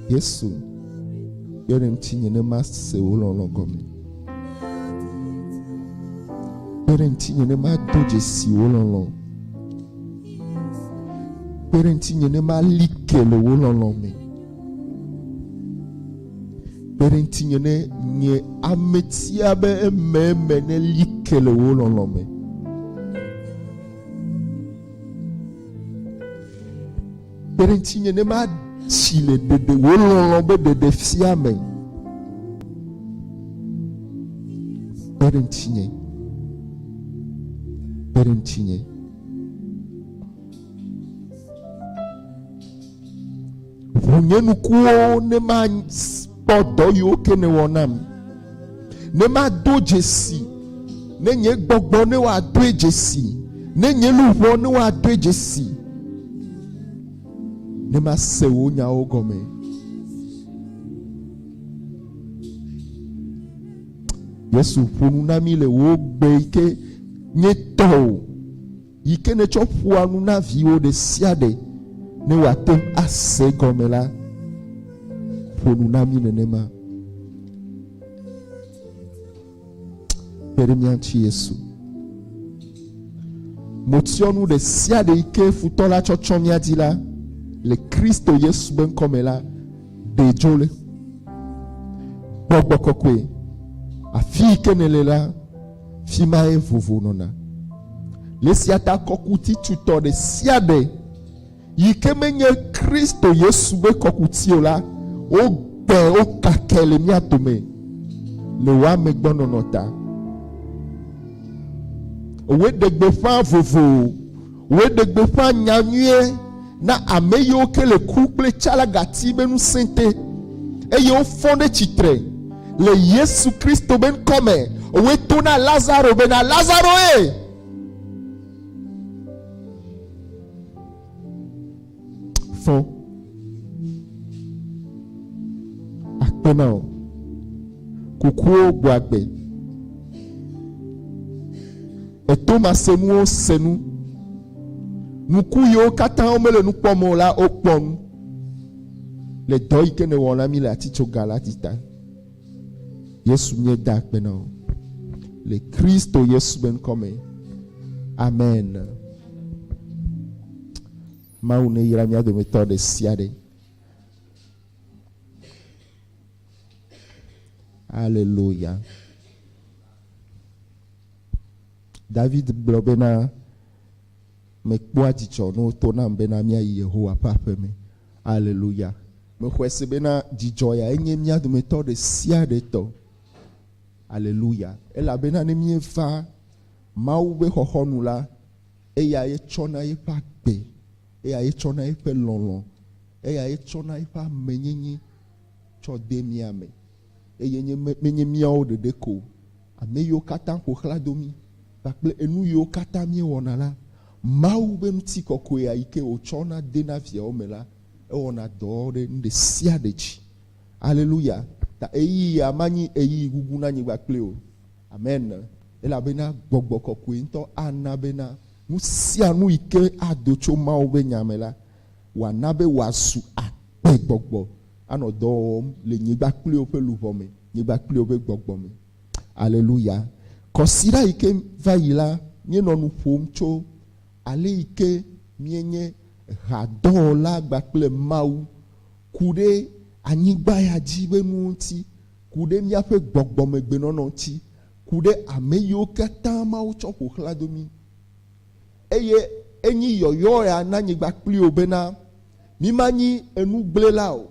Yesu yore ntinye ne ma se wololo gome yore ntinye ne ma doje si wololo yore ntinye ne ma like le wololo me yore ntinye ne nye ametia be ememe ne like le wololo me yore ntinye ne ma chile de wololo be de fiame Berentinye Vunyenu kuo ne ma podo yo kene wonam ne ma doje si ne nye gbogbo ne wa doje si ne nye luwo ne wa doje si ne ma se wo nya ogome Yesu ponu na mi le wo gbe ike nye to ike ne chopu anu na viwo de siade ne wa tem ase gome la ponu na mi ne ma peremianchi Yesu motionu de siade ike futola chochomia dila le Kristo Yesu ben comme là de jole bobo kokwe a fi kenele la fi mae vovo nona le siata kokuti tuto de siade yike menye Kristo Yesu be kokuti ola o be o kakele mi atome le wa me gbono nota we de gbe fa vovo we de gbe fa nyanyue na ameyo ke le couple chala gati benu sente e yo fonde chitre le Yesu Kristo ben come we tuna Lazaro ben Lazaro fo akpena kukuo boagbe e Thomas senu nuku yo kata o mele nu pomo la o pon le doy ke ne wona mi la ticho galatita Yesu nye dak beno le Kristo Yesu ben come amen ma une ira mia do metode siade Alléluia David blobena me kwa dicho no to na mbena mia Yehowa papa me Alléluia me kwese bena dijo ya enye mia do metode siade to Alléluia ela bena ne mie fa maube hohonu la eya ye chona ye pa gbe eya ye chona ye pe lonlon eya ye chona ye pa menyenyi cho de miame eye nye menye mia o de deko ameyo kata ko hladomi bakle enu yo kata mi wona la maube mti koko ya ike o chona de na via omela e wona do de sia de chi Alléluia ta eyi amanyi eyi gugu na nyigba kple o amen ela bena gbogbo koko into anabena musia nu ike adocho maube nyamela wanabe wasu ape gbogbo ano do le nyigba kple o pe luvome nyigba kple o pe gbogbo me Alléluia kosira ike vayila nye nonu pomcho ale ike mienye radola gbakple mau kude anyigba ya jibe nunti kude miape gbogbo megbe nono ti kude ameyo kata mau chopo hladomi eye enyi yoyo ya na nyigba kpli obena mimanyi enu gblelao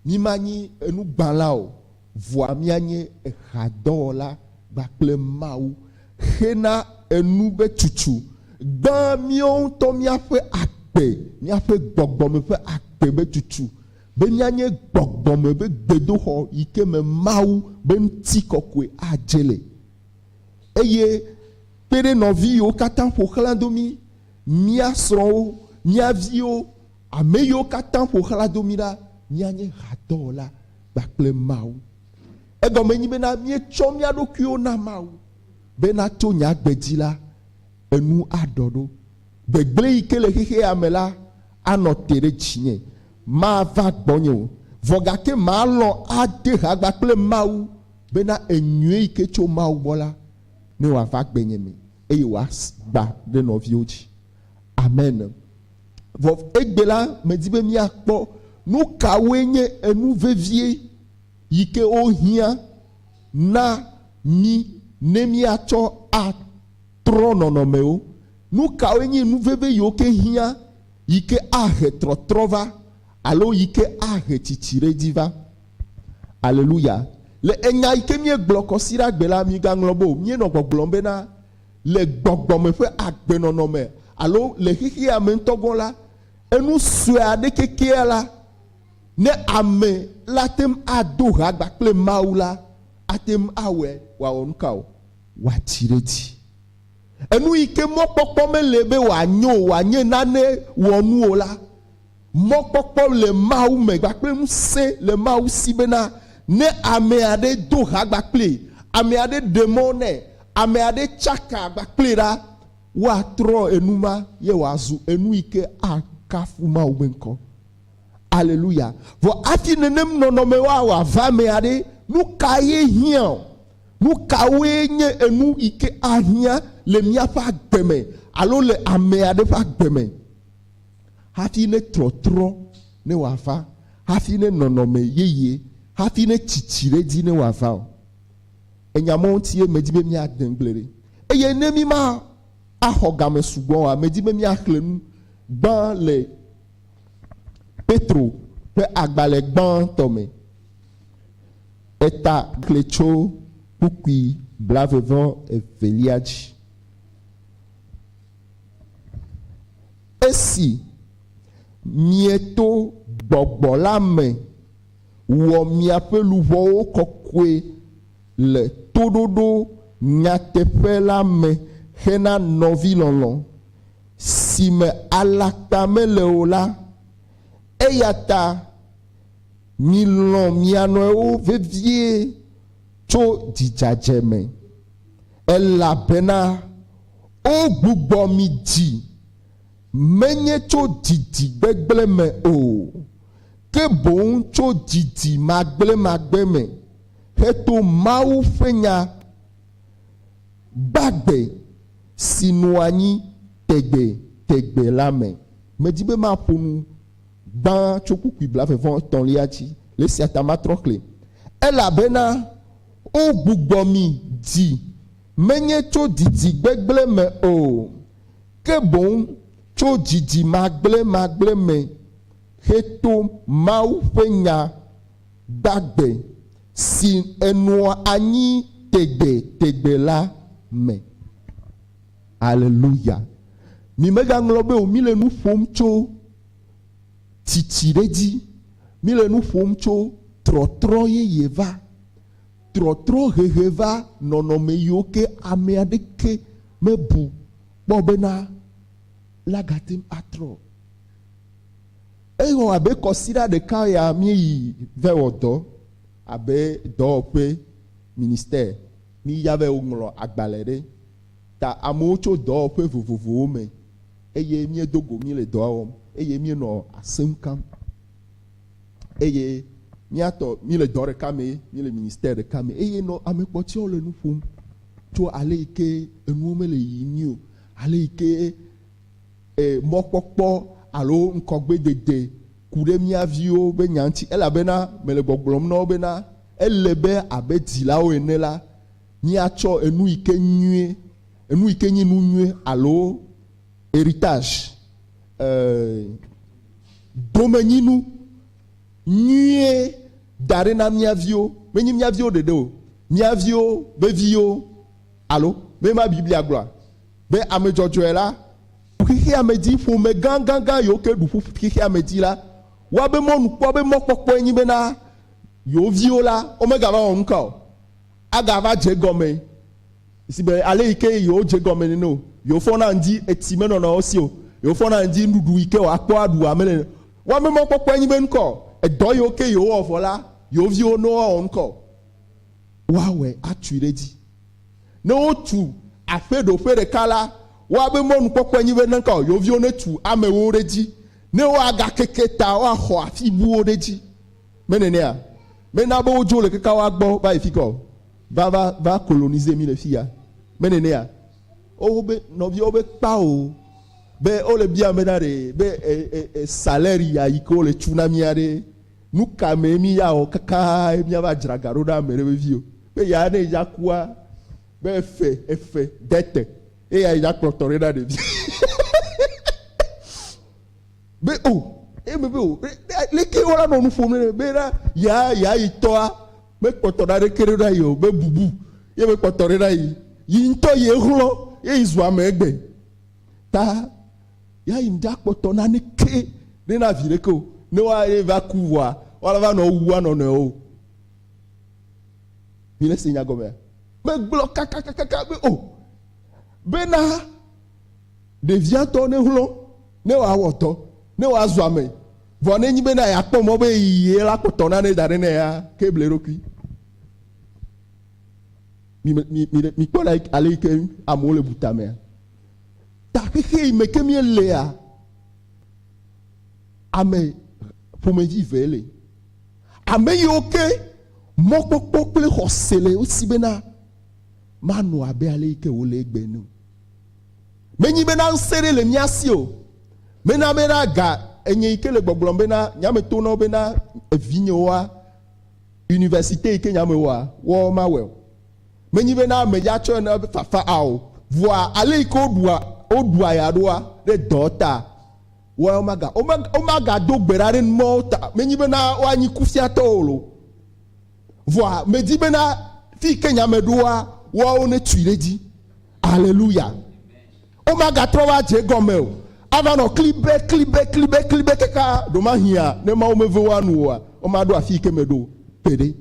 mimanyi enu gbalao voa mianye radola gbakple mau hena enu be tutu gba mion to miape akpe miape gbogbo me pe akpe be tutu be nyanye gbogbo me be gbedo ho ike me mau be nti kokwe ajele eye pere novi yo katan po klandomi mia sro mia vio ameyo katan po klandomi la nyanye radola bakple mau ego menyi be na mie chomia do kyo na mau be na to nya gbedila enu adodo begble ike le hehe amela anotere chinye ma va gbonyo vɔgake malɔ ade hagba kple mawu bena enyue ike tso mawu gbɔ la ne wòava gbenye me eye wòagba ɖe nɔviwo dzi. Amen. Vɔ egbe la medi be míakpɔ nu kawoe nye enu vevie yi ke wohiã na mí ne míatsɔ atrɔ nɔnɔmewo. Nu kawoe nye nu veve yiwo ke hiã yi ke ahe trɔtrɔ va alo yi ke ahe tsitsi ɖe dzi va. Alléluia. Le enya yi ke míegblɔ kɔsi ɖe agbe la míegaŋlɔ be míenɔ gbɔgblɔm bena le gbɔgbɔme ƒe agbenɔnɔme alo le xexea me ŋutɔ gbɔ la enu sue aɖe kekea la ne ame la tem ado ha kple Mawu la atem awɔe wòawɔ nu ka o wòatsi ɖe dzi. Enu yi ke mɔkpɔkpɔ mele be wòanyo wòanye nane wɔnu o la mɔkpɔkpɔ le Mawu me kple ŋusẽ le Mawu si bena ne ame aɖe do ha kple ame aɖe ɖe mɔ nɛ ame aɖe tsaka kple la woatrɔ enu ma ye wòazu enu yi ke akafu Mawu be ŋkɔ. Alléluia. Vɔ afi nenem nɔnɔme wòava ame aɖe nu ka ye hiã o nu kawoe nye enu yi ke ahiã le míaƒe agbe me alo le ame aɖe ƒe agbe me hafi ne trɔtrɔ ne wòava hafi ne nɔnɔme yeye hafi ne tsitsi ɖe dzi ne wòava o. Enyamɔ ŋutie medi be míade ŋgble ɖe eye ne mi ma axɔ game sugbɔ oa medi be míaxlẽ nu gbã le Petro ƒe agbalẽ gbãtɔ me. Eta xlẽ tso kpukpui blaeve-vɔ-evelia dzi. Esi mieto gbɔgbɔ la me wɔ miaƒe luʋɔwo kɔkɔe le toɖoɖo nyateƒe la me hena nɔvi lɔlɔ̃ si me alakpa mele o la, eya ta milɔ̃ mia nɔewo vevie tso dzidzadze me, elabena wogbugbɔ mi dzi menye tso didi gbegblẽ me o, ke boŋ tso didi magblẽmagblẽ me heto Mawu ƒe nya gbagbe si nɔ anyi tegbe la me. Medi be maƒo nu gbã tso kpukpui blaeve-vɔ-etɔ̃lia dzi le esia ta matrɔ xlẽ. Elabena wogbugbɔ mi dzi menye tso didi gbegblẽ me o, ke boŋ tso didi magblẽmagblẽ me heto Mawu ƒe nya gbagbe si enɔ anyi tegbe la me. Alléluia. Mi megaŋlɔ be o mi le nu ƒom tso tsitsi ɖe dzi, mi le nu ƒom tso trɔtrɔ yeye va, trɔtrɔ hehe va nɔnɔme yiwo ke ame aɖeke mebu kpɔ bena la gatem atrɔ. Eyɔ abe kɔsiɖa ɖeka ya míeyi ve wɔ dɔ abe dɔwɔƒe ministère mi ya ve woŋlɔ agbalẽ ɖe ta amewo tso dɔwɔƒe vovovowo me eye míedo go mi le dɔa wɔm eye míenɔ asem kam eye míatɔ mi le dɔ ɖeka me mi le ministère ɖeka me eye nɔ ame kpɔtɔewo le nu ƒom tso ale yi ke enuwo mele yiyim o, ale yi ke mɔkpɔkpɔ alo ŋkɔgbedede ku ɖe mía viwo be nya ŋuti, elabena mele gbɔgblɔm na wo bena ele be abe dzilawo ene la míatsɔ enu yi ke nyuie enu yi ke nye nu nyuie alo héritage domenyinu nyuie da ɖe na mía viwo, menye mía viwo ɖeɖe o, mía viwo be viwo alo be ma Biblia gblɔa be ame dzɔdzɔe la xexea me dzi ƒome gãgãgã yiwo ke ɖu ƒu xexea me dzi la woabe mɔnukpɔ be mɔkpɔkpɔ enyi bena yewo viwo la womegava wɔ nu ka o, agava dze gɔme si be ale yi ke yewo dze gɔme nene o, yewo fɔna ŋdi eti menɔnɔ wo si o, yewo fɔna ŋdi nuɖuɖu yi ke wòakpɔ aɖu amele woabe mɔkpɔkpɔ enyi be ŋkɔ edɔ yiwo ke yewo wɔ vɔ la yewo viwo no wɔ ŋkɔ woawɔe atui ɖe dzi. Ne wotu aƒe ɖoƒe ɖeka la woabe mɔnukpɔkpɔ enyi be ŋkɔ yewo viwo ne tu amewo ɖe dzi ne woaga keke ta woaxɔ afi buwo ɖe dzi. Menenea. Maintenant, bon, Joe, le kakawa, va efficace. Va coloniser les filles. Menenea. Oh, non, bien, pas oh. Ben, oh, le bien, maintenant, salaire, il y a le tsunami, nous, kamemi, ya, o, kaka, et bien, va dragaroda, mais le vieux. Ben, y a des quoi. Ben, effet, dette. Et il y a clôturé dans des vies. Mais oh, les qui ont là dans nous font, mais là, il y a toi, mais quand on a des kéréda yo, mais boubou, il y a quand on a des, il y a toi, il y a roulant, et ils sont à m'aider. Ta, il y a une date quand on a des ké, des navires que, nous allons va couvrir, on va nous ouah non non. Il est signé comme ça. Mais bloc, mais oh, bena, devient ton roulant, ne wa woto. Ne wa zwame vone nyi bena ya kpo mo be yi la kotona ne dare ne ya keble rokui mi ko la ale ke amole butame ta ke me ke mi le ya ame pour me dire vele ame yo ke mo pokpokle hosele osi bena manu abe ale ke wo le gbe nu me nyi bena nsere le miasio Mena ga enye ike le gbogblo bena nyame to no bena vinyoa université ike nyame wo ma we menyi bena me ya cho na fafa ao voa ale iko odua ya doa de dota wo omaga do gberare mo ta menyi bena wa nyi kufia tolo voa me di bena fi ke nyame doa wo ne tuireji hallelujah omaga trowa je gomel avant no clibe keka do mahia ne ma o me vo anu o ma do afi ke me do pede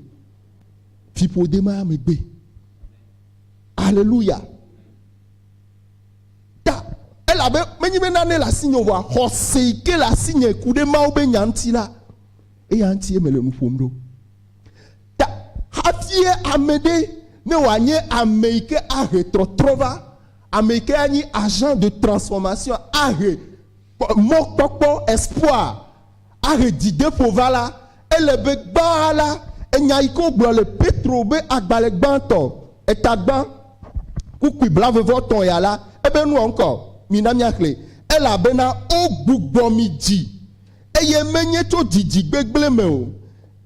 fi po de ma me gbe hallelujah ta ela be menyi be na ne la sinyo wa hose ke la sinye ku de ma o be nyanti la e yanti e mele mu fomdo ta hafie amede ne wanye ameike a retrotrova Américain ani agent de transformation arrêt mokpokpo espoir arrêt d'idée pour vala elebe gbala enyaiko gbo le petro be agbale gbanto etagban kukui blave voton ya la ebe nu encore minamiakle ela bena ogbugbomi ji eye menye to didi gbegble me o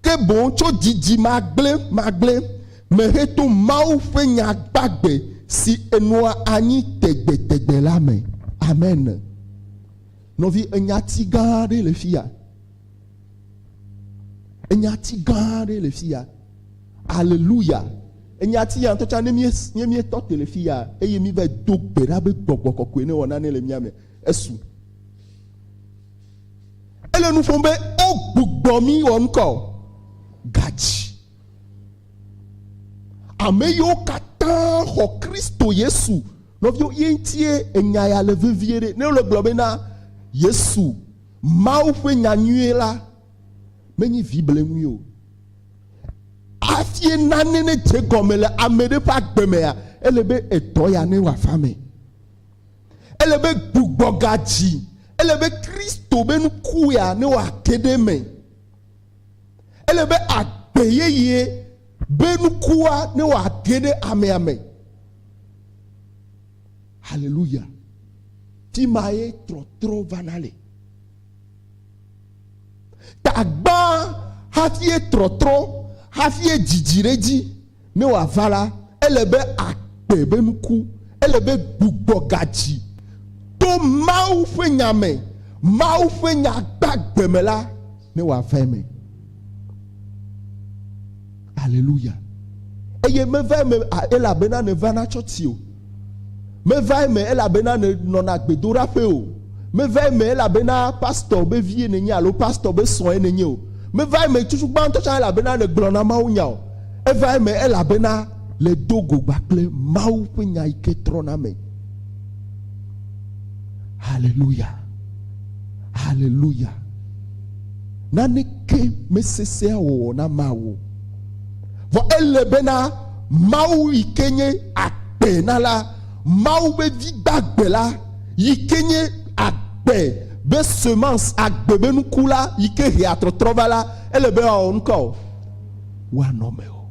ke bon to didi magle me heto mau fe nya gbagbe si enua anyi tegbe la me amen novi enyati gade le fia alléluia enyati ya ntocha ne mie tote le fia eye mi va dogbera be gbogbo ne wona ne le miame esu ele nu fombe ogbugbomi onko gaji ameyo katan ho Kristo Yesu novio yentie enyaya le viviere ne le globena Yesu mau fe nyanyuela menyi vible muyo afie nanene tegomele amede pa gbemea elebe etoya ne wa fame elebe gbugbogaji elebe Kristo benu kuya ne wa kedeme elebe agbeyeye benu kuwa ne wa kede ame hallelujah timaye trotro vanale tagba hafie trotro hafie jijireji ne wa vala elebe akpe benu ku elebe gbugbogaji to mau fe nyame mau fe nyagbemela ne wa feme hallelujah eye me va me ela bena ne vana chotio me va me ela bena ne nona gbedora pe o me va me ela bena pastor be vie ne nya lo pastor be son ne nya o me va me tutu gban to cha ela bena ne glona ma o nya o e va me ela bena le dogo gbakle mau pe nya ike trona me hallelujah hallelujah nane ke me sese o na mawo vo ele bena mau ikenye akpe na la mau be vi gbagbe la ikenye akpe be semence agbebe nuku la yike hiatro trova la ele be o nko wa no me o.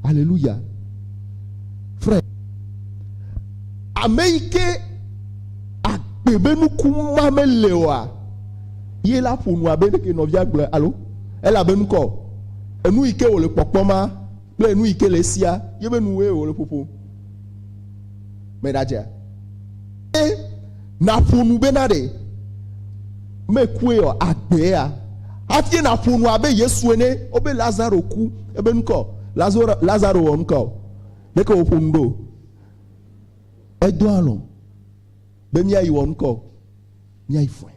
Alléluia. Frère, ameike agbebe nuku ma me lewa ye la pour nous abe ke novia gble allo elle a ben ko enu ike wo le popoma ple enu ike le sia ye be nu we wo le popo medaja e na pour nous benade me kue o agbe a atie na pour nous abe Yesu ene obe Lazaro ku ebe nko Lazaro won ko de ko pour ndo edo alon be mi ayi won ko mi ayi fo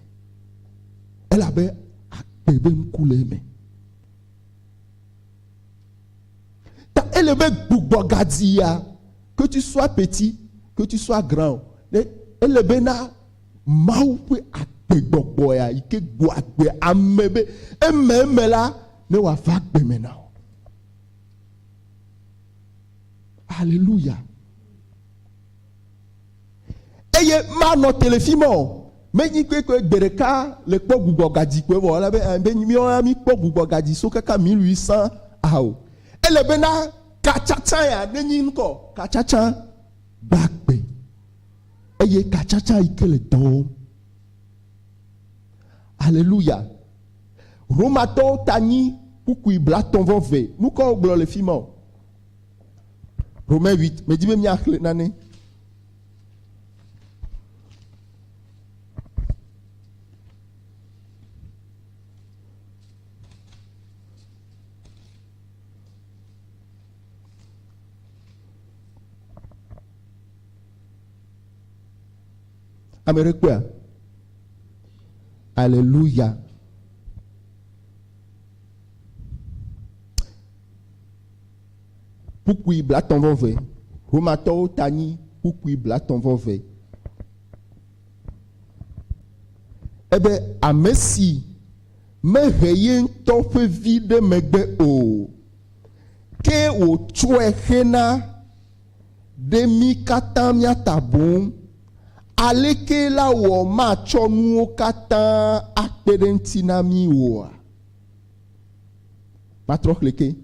elle avait bébé coulé mais elle avait boubogadia que tu sois petit que tu sois grand elle avait na maoupe agbegboya ike gboagbe amebe ememe la ne wa va gbe maintenant. Alléluia. Eye ma no téléfilm mais ni que bereka le kpo gugogadi ko wala be mi o mi kpo gugogadi so kaka 1800 awo ele be na kachacha ya nenyi nko kachacha bagbe eye kachacha ikele do. Alléluia. Romato tani puku ibla ton vove nous ko glo le fimo Romains 8 me di be mi akle nane America. Alléluia. Pourquoi blaton vove? Romato tani pourquoi blaton vove? Ebe amesi me heyen tofe vide megbe o ke o chwe hena demi katamia tabon aleke la wo ma chonu katan akpedentina mi wo patrok leke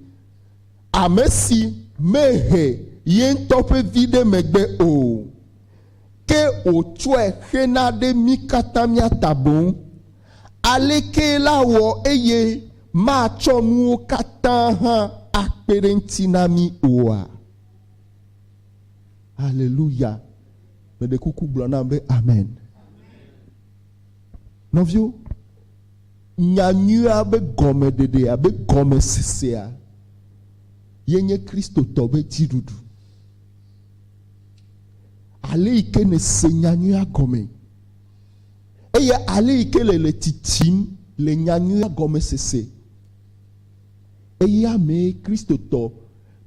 amesi mehe yen tope vide megbe o ke o chwe hena de mi katamia tabon aleke la wo eye ma chonu katan akpedentina mi wo. Alléluia. Mais de coucou blanambe amen. Novio nyanyu abe gome dede abe gome sesea yenye Kristo tobe tirudu ale ike ne se nyanyu agome eye ale ike le titim le nyanyu agome sese eye ame Kristo to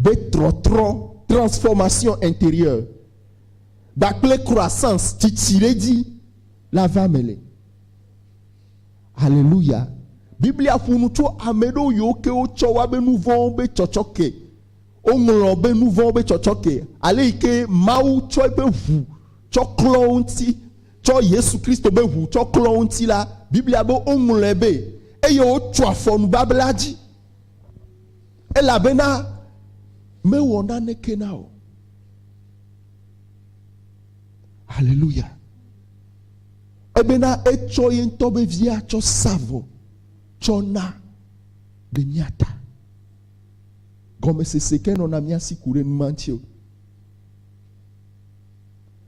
be trotro transformation intérieure. D'après croissance, titire dit la va mêler. Alléluia. Biblia funuto amedo yoke o chowa be nouveau be chochoke. O nglo be nouveau be chochoke. Ale ike mau cho be hu. Cho klonti. Cho Yesu Christ be hu. Cho klonti la. Biblia be o nglo be. E yo cho fonu bablaji. E la bena me wona ne kenao. Alléluia. Ebena echo yentobe via cho savo. Chona de miata. Comme c'est ce que nous avons si couru nous mentir.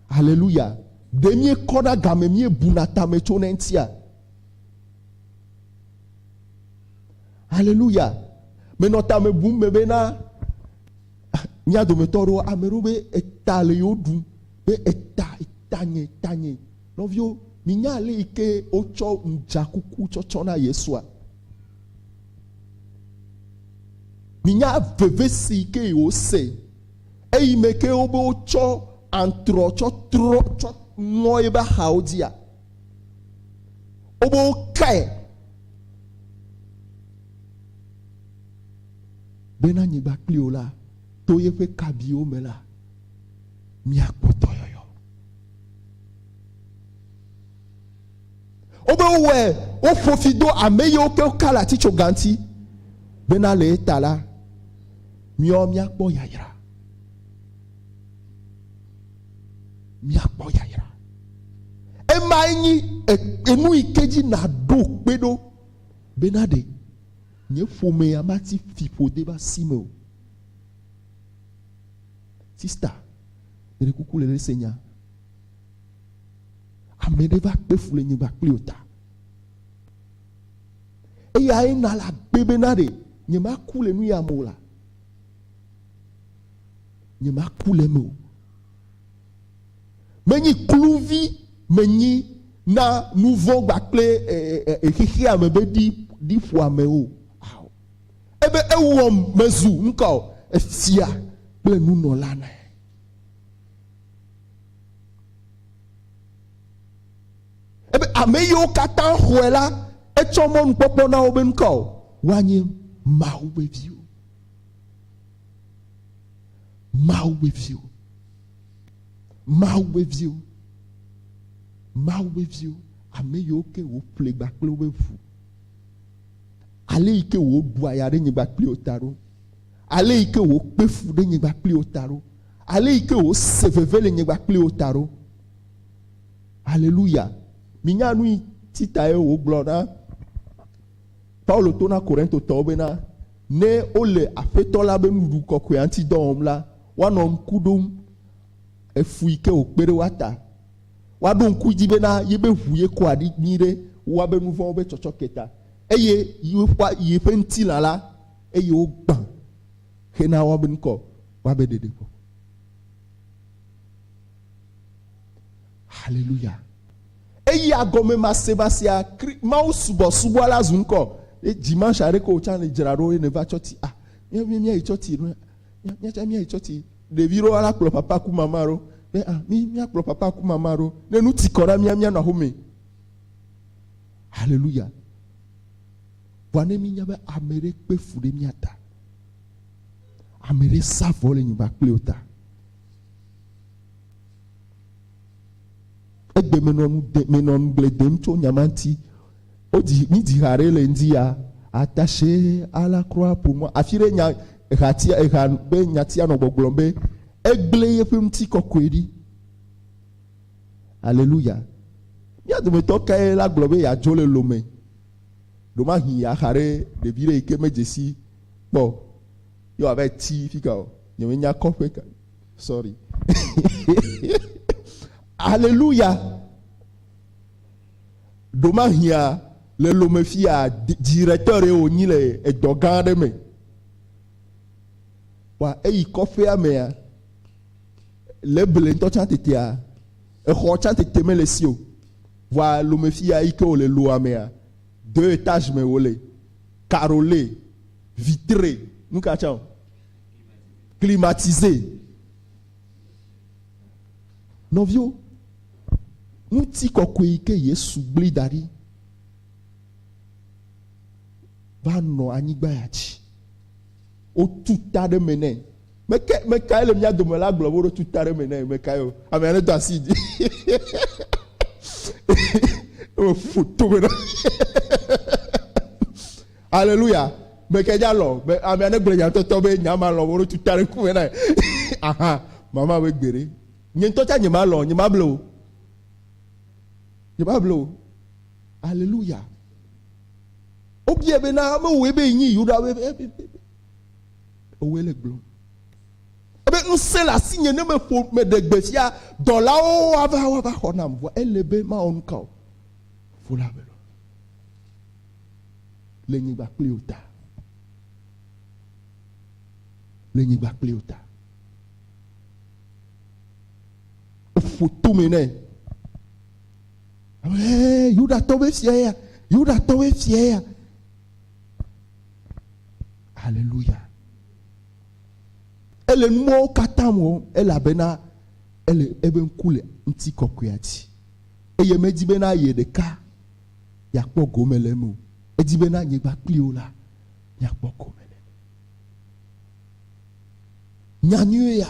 Alléluia. Demi koda gamemie bunata me chonentia. Alléluia. Mais notame boum mebena. Nya do metoro amerube etale yodu. Be tanye novio minya le ike ocho njakuku chochona Yesua minya vevesi ke ose e imeke obo ocho antro cho tro cho moiba haudia obo kai bena nyiba kliola toye fe kabio mela miakoto. ouais o fofido ameyo ke kala ti choganti bena le tala mio mia kpo yayra e maini enu ikeji na do pedo benade nye fome amati fipo deba simeo sister ere kukule le senya amedeva pe fule nyi ba pliota e ya ina la bebenade nye makule nu ya mola nye makule mo menyi kluvi menyi na nouveau bakle ekiki amebe di fwa me o ebe ewom mezu nko efia ple nu no lana ebe ameyo kata hoela echomo npopo na obe nko wanye ma with you ameyo ke wo ple bakle obe fu ale ike wo bua ya de nyigba pli otaro ale ike wo pefu de nyigba pli otaro ale ike wo seveve le nyigba pli otaro hallelujah minya nu tita e wo gloda Paulo to na Korinto to be na ne ole afeto la be nudu kokwe anti dom la wanom kudum efu ike okpere wata wadon kuji be na yebe huye ko adi nyire wa be nuvo obe chochoketa eye yiwa yepenti lala eye ogban hena wa benko wa be dedebo hallelujah eye agome masebasia ma usubo ala zunko e dimanche areko chan jiraro ne va choti mi choti mi choti de viro ala klo papa ku mamaro mi aklo papa ku mamaro ne nu tikora mi na home hallelujah wane mi nyabe amere pe fude miata amere savole nyi ba kleota egbe menon bledem cho nyamanti odi ni di hare le ndia attaché à la croix pour moi afire nya ratia ehan be nyatia no gbogbombe egle yefumti kokwedi hallelujah ya de me toka la globe ya jole lome doma hi ya hare de vire ike mejesi bo yo ave ti fika o nyenya kofe sorry hallelujah doma hi ya le lome fia directeur o nyi le edogan de me wa eyi kofe amea le ble to chantete a e ho chantete me le sio wa lome fia ike o le lo amea 2 étages me wolé carrelé vitré nous kachao climatisé novio nous ti kokwe ke Yesu bli dari va no anigba yachi o tuta de mene me ka le mia de me la globo tuta de mene me ka yo amene do asidi o futu me hallelujah me ke ja lo me amene gbeja to be nyama lo wo tuta re ku na aha mama we gbere nyen to cha nyama lo nyama blo hallelujah obie be na me we be yin yuda we o we le glo be nse la signe ne me fo me de gbefia dola o ava honam vo elebe ma onka fo la be le nyi ba pleota fo to me ne yuda to be fier hallelujah ele mo katamo ele abena ele eben kule nti kokweati eye meji bena ye de ka ya kpo gomelemu eji bena nyegba kliola ya kpo gomele nyanyu ya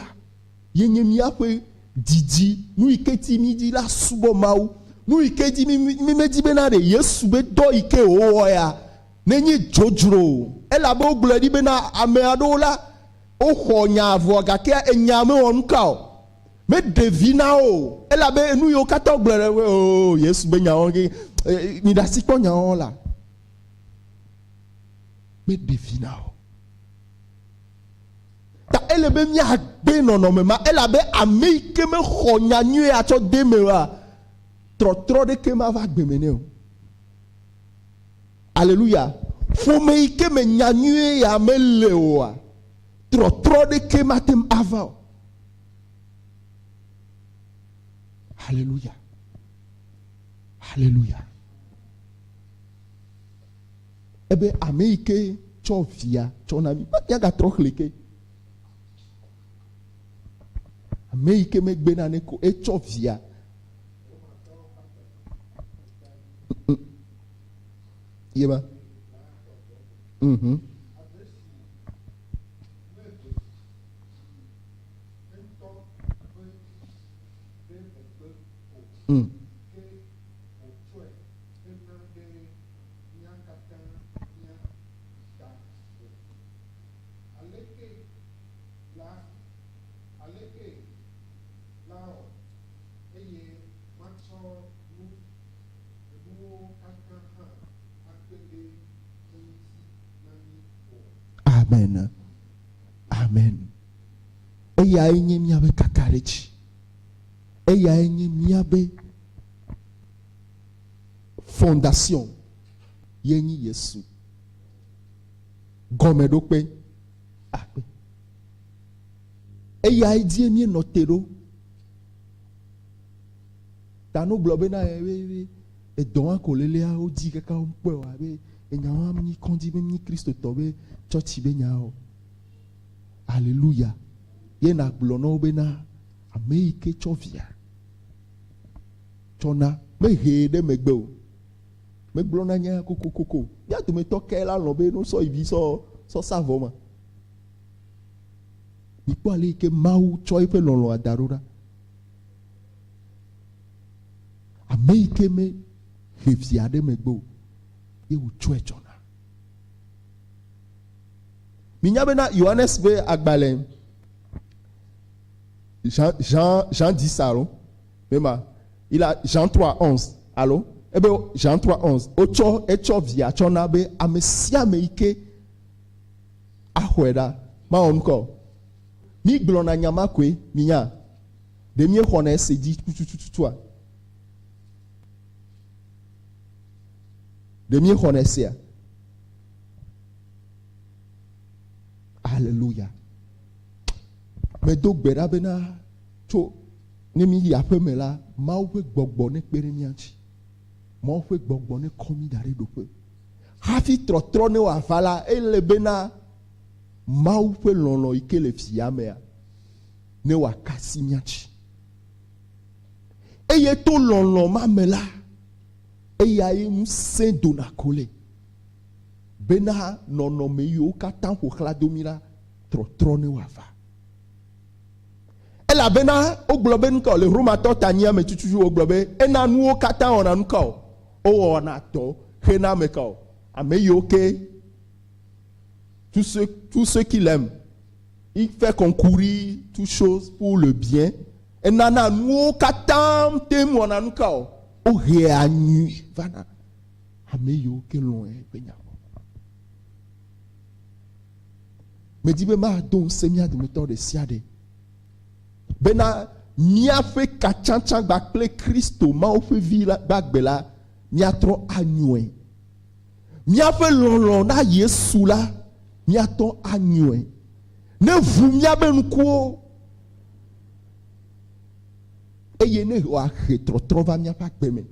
yenyemia pe didi nu iketi midi la subo mau nu ike di mi me di bena de Yesu be do ike o ya nenyi jojro ela be ogble di bena ame ado la o ho nya avo gake enya me won ka o me devina o ela be nu yo kata ogble o Yesu be nya on mi da si ko nya on la me devina o ta ele be mi agbe no me ma ela be ame ike me ho nya nyu a cho de me wa trop de que ma va gbemeneo. Alléluia. Faut me ike me nyanyue ya me leoa. Trop de que ma tem ava. Alléluia. Alléluia. Ebe ame ike cho via cho nami. Ba ya ga trop leke. Ame ike me gbena ne ko e cho via. Yeba. Mm. Amen. Amen. Eya enye miabe kakarechi. Eya enye miabe fondation. Yenyi Yesu. Gomedope. Akpe. Eya edie mie notero. Tano blobe na e don akolele a odi kaka ompe wa be enyawa mi kondi be mi Kristo tobe church be nyao. Alléluia. Yena blono be na ameike chovia. Chona me hede megbe. Me blona nya kokokoko. Ya tu me toke la lobe no so ibi so savoma. Mi po ale ke mau choi pe lolo adarura. Ameike me hefsiade megbo. Ye u chwe chona. Minyabena Yohanes be agbalen. Jean 10 salon. Même il a Jean 3:11. Allô? Eh bien Jean 3:11. Ocho echo via chona be amesia meike ahweda ma onko. Mi glona nyama kwe minya. De mi khona se di tutututua. De mi khona se. Alléluia. Mais donc bera bena cho ni mi yape me la ma ou pe gbogbo ne pere mi anchi. Ma ou pe gbogbo ne komi dare do pe. Hafi trotro ne wa fala ele bena ma ou pe lonlo ike le fiame ya. Ne wa kasi mi anchi. Eye to lonlo ma me la. Eya e mse do na kole. Bena nono me yo katan ko kladomira trotro ne wa fa. La bena o globe nko le romato tania me tutu o globe ena nu o kata ona nko o ona to hena me ko ameyoke tous ceux qui l'aiment il fait concourir toutes choses pour le bien ena na nu o kata tem ona nko o reanu vana ameyoke loin benya me dit be ma don semia de méthode de siade bena mia fe kachancha bakle Kristo ma o fe vi la bagbela mia tro anyue mia fe lolo na Yesu la mia to anyue ne vu mia benko eye ne wa retro trova mia pa gbeme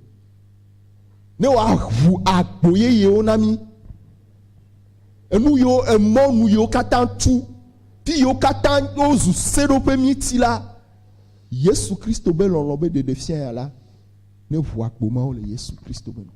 ne wa vu agboye ye onami enu yo emo nu yo katantu ti yo katan ozu sedo pe mitila Yesu Christo be lon lobe de defien ya la ne voit comment le Yesu Christo ben